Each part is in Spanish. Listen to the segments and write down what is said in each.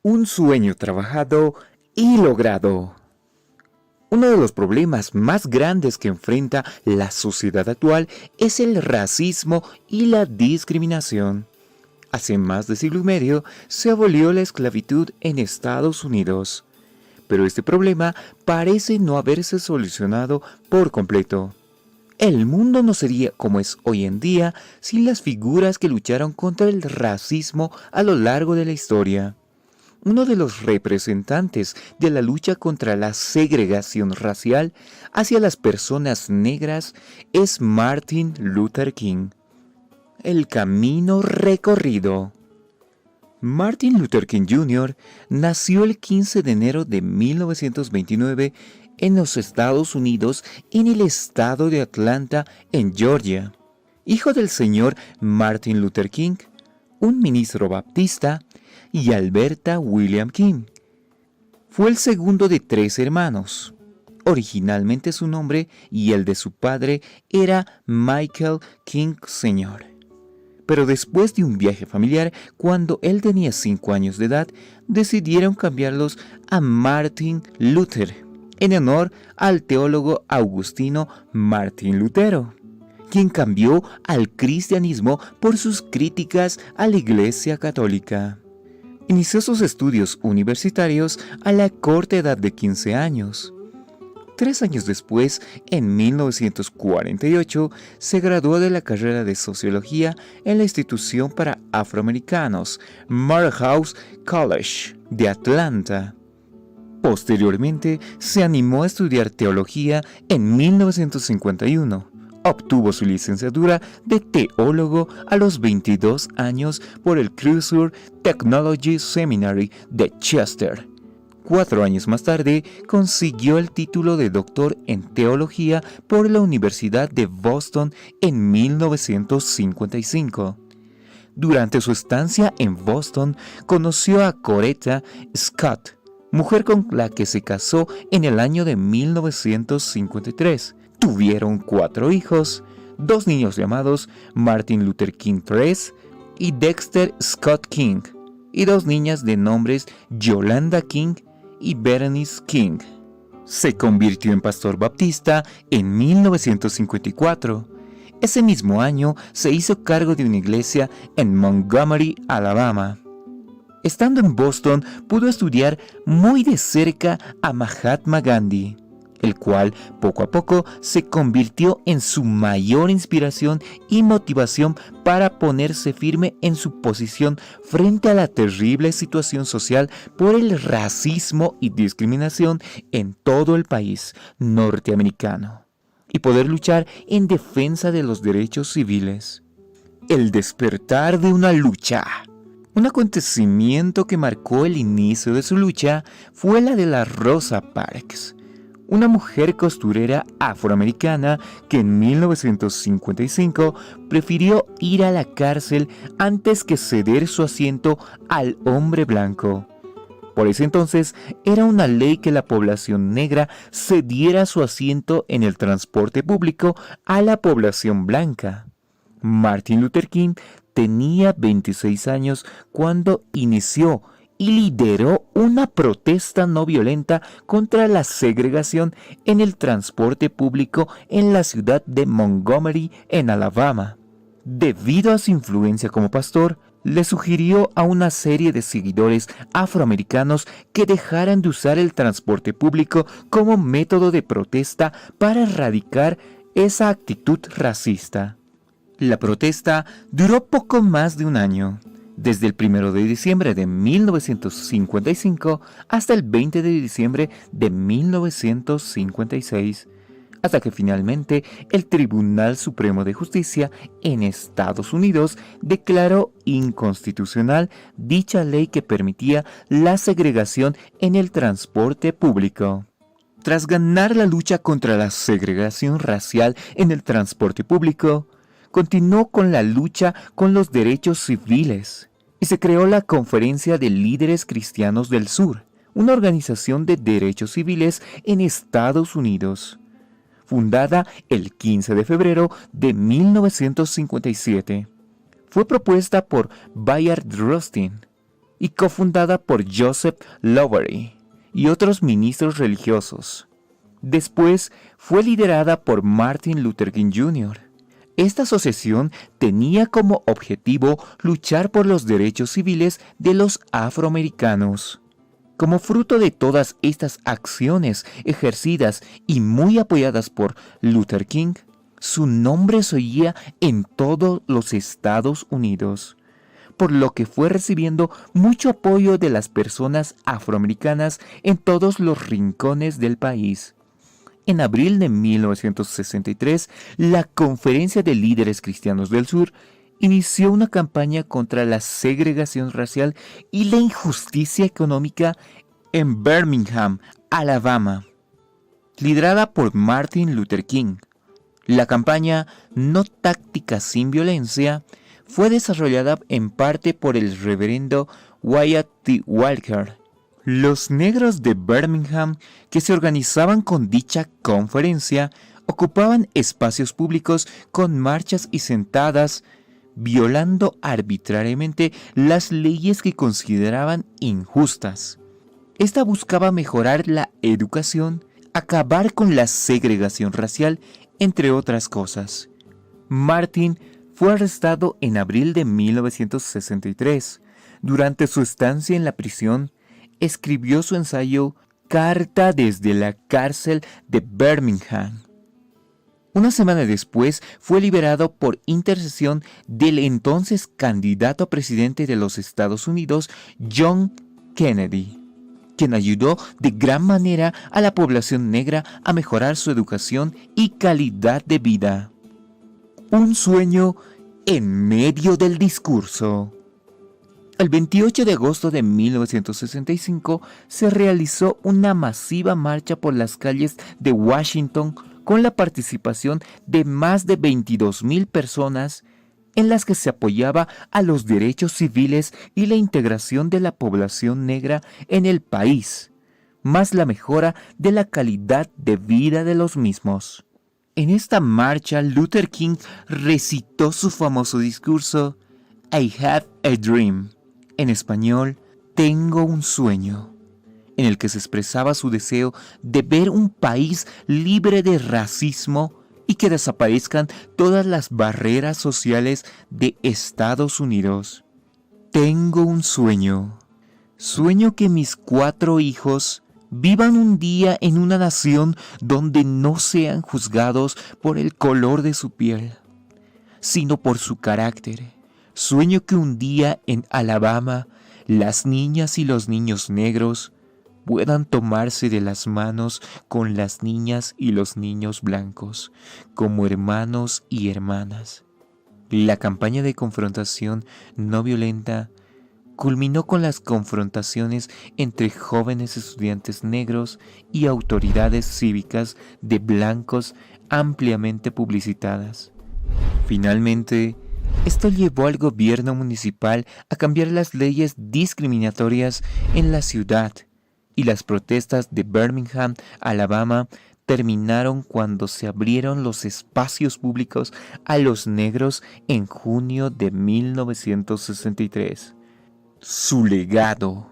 Un sueño trabajado y logrado. Uno de los problemas más grandes que enfrenta la sociedad actual es el racismo y la discriminación. Hace más de siglo y medio se abolió la esclavitud en Estados Unidos, pero este problema parece no haberse solucionado por completo. El mundo no sería como es hoy en día sin las figuras que lucharon contra el racismo a lo largo de la historia. Uno de los representantes de la lucha contra la segregación racial hacia las personas negras es Martin Luther King. El camino recorrido. Martin Luther King Jr. nació el 15 de enero de 1929 en los Estados Unidos, en el estado de Atlanta, en Georgia. Hijo del señor Martin Luther King, un ministro baptista, y Alberta William King. Fue el segundo de 3 hermanos. Originalmente su nombre y el de su padre era Michael King Sr. Pero después de un viaje familiar, cuando él tenía 5 años de edad, decidieron cambiarlos a Martin Luther, en honor al teólogo agustino Martín Lutero, quien cambió al cristianismo por sus críticas a la Iglesia Católica. Inició sus estudios universitarios a la corta edad de 15 años. 3 años después, en 1948, se graduó de la carrera de Sociología en la institución para afroamericanos, Morehouse College, de Atlanta. Posteriormente, se animó a estudiar teología en 1951. Obtuvo su licenciatura de teólogo a los 22 años por el Cruiser Technology Seminary de Chester. 4 años más tarde, consiguió el título de doctor en teología por la Universidad de Boston en 1955. Durante su estancia en Boston, conoció a Coretta Scott, mujer con la que se casó en el año de 1953. Tuvieron 4 hijos, 2 niños llamados Martin Luther King Perez y Dexter Scott King, y 2 niñas de nombres Yolanda King y Berenice King. Se convirtió en pastor baptista en 1954. Ese mismo año se hizo cargo de una iglesia en Montgomery, Alabama. Estando en Boston, pudo estudiar muy de cerca a Mahatma Gandhi, el cual poco a poco se convirtió en su mayor inspiración y motivación para ponerse firme en su posición frente a la terrible situación social por el racismo y discriminación en todo el país norteamericano, y poder luchar en defensa de los derechos civiles. El despertar de una lucha. Un acontecimiento que marcó el inicio de su lucha fue la de la Rosa Parks, una mujer costurera afroamericana que en 1955 prefirió ir a la cárcel antes que ceder su asiento al hombre blanco. Por ese entonces era una ley que la población negra cediera su asiento en el transporte público a la población blanca. Martin Luther King tenía 26 años cuando inició y lideró una protesta no violenta contra la segregación en el transporte público en la ciudad de Montgomery, en Alabama. Debido a su influencia como pastor, le sugirió a una serie de seguidores afroamericanos que dejaran de usar el transporte público como método de protesta para erradicar esa actitud racista. La protesta duró poco más de un año, desde el 1 de diciembre de 1955 hasta el 20 de diciembre de 1956, hasta que finalmente el Tribunal Supremo de Justicia en Estados Unidos declaró inconstitucional dicha ley que permitía la segregación en el transporte público. Tras ganar la lucha contra la segregación racial en el transporte público, continuó con la lucha con los derechos civiles y se creó la Conferencia de Líderes Cristianos del Sur, una organización de derechos civiles en Estados Unidos, fundada el 15 de febrero de 1957. Fue propuesta por Bayard Rustin, y cofundada por Joseph Lowery y otros ministros religiosos. Después fue liderada por Martin Luther King Jr. Esta asociación tenía como objetivo luchar por los derechos civiles de los afroamericanos. Como fruto de todas estas acciones ejercidas y muy apoyadas por Luther King, su nombre se oía en todos los Estados Unidos, por lo que fue recibiendo mucho apoyo de las personas afroamericanas en todos los rincones del país. En abril de 1963, la Conferencia de Líderes Cristianos del Sur inició una campaña contra la segregación racial y la injusticia económica en Birmingham, Alabama, liderada por Martin Luther King. La campaña No Tácticas sin Violencia fue desarrollada en parte por el reverendo Wyatt T. Walker. Los negros de Birmingham que se organizaban con dicha conferencia ocupaban espacios públicos con marchas y sentadas, violando arbitrariamente las leyes que consideraban injustas. Esta buscaba mejorar la educación, acabar con la segregación racial, entre otras cosas. Martin fue arrestado en abril de 1963. Durante su estancia en la prisión, escribió su ensayo Carta desde la cárcel de Birmingham. Una semana después fue liberado por intercesión del entonces candidato a presidente de los Estados Unidos, John Kennedy, quien ayudó de gran manera a la población negra a mejorar su educación y calidad de vida. Un sueño en medio del discurso. El 28 de agosto de 1965 se realizó una masiva marcha por las calles de Washington con la participación de más de 22,000 personas en las que se apoyaba a los derechos civiles y la integración de la población negra en el país, más la mejora de la calidad de vida de los mismos. En esta marcha, Luther King recitó su famoso discurso I Have a Dream, en español, Tengo un sueño, en el que se expresaba su deseo de ver un país libre de racismo y que desaparezcan todas las barreras sociales de Estados Unidos. Tengo un sueño. Sueño que mis 4 hijos vivan un día en una nación donde no sean juzgados por el color de su piel, sino por su carácter. Sueño que un día en Alabama las niñas y los niños negros puedan tomarse de las manos con las niñas y los niños blancos, como hermanos y hermanas. La campaña de confrontación no violenta culminó con las confrontaciones entre jóvenes estudiantes negros y autoridades cívicas de blancos ampliamente publicitadas. Finalmente, esto llevó al gobierno municipal a cambiar las leyes discriminatorias en la ciudad, y las protestas de Birmingham, Alabama, terminaron cuando se abrieron los espacios públicos a los negros en junio de 1963. Su legado.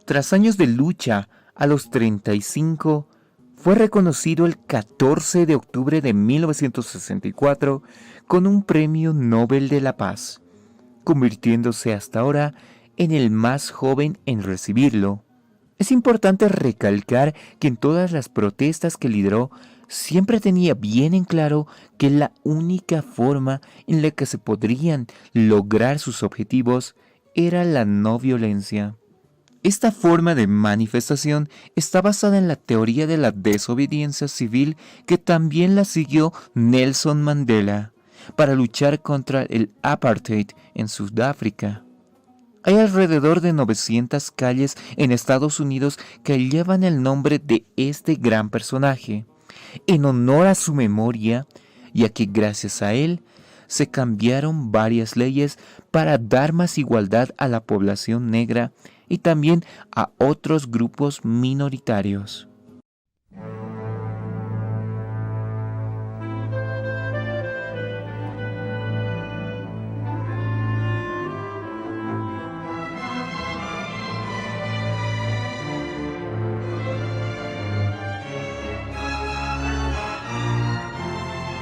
Tras años de lucha, a los 35, fue reconocido el 14 de octubre de 1964 con un Premio Nobel de la Paz, convirtiéndose hasta ahora en el más joven en recibirlo. Es importante recalcar que en todas las protestas que lideró, siempre tenía bien en claro que la única forma en la que se podrían lograr sus objetivos era la no violencia. Esta forma de manifestación está basada en la teoría de la desobediencia civil que también la siguió Nelson Mandela para luchar contra el apartheid en Sudáfrica. Hay alrededor de 900 calles en Estados Unidos que llevan el nombre de este gran personaje, en honor a su memoria, ya que gracias a él se cambiaron varias leyes para dar más igualdad a la población negra y también a otros grupos minoritarios.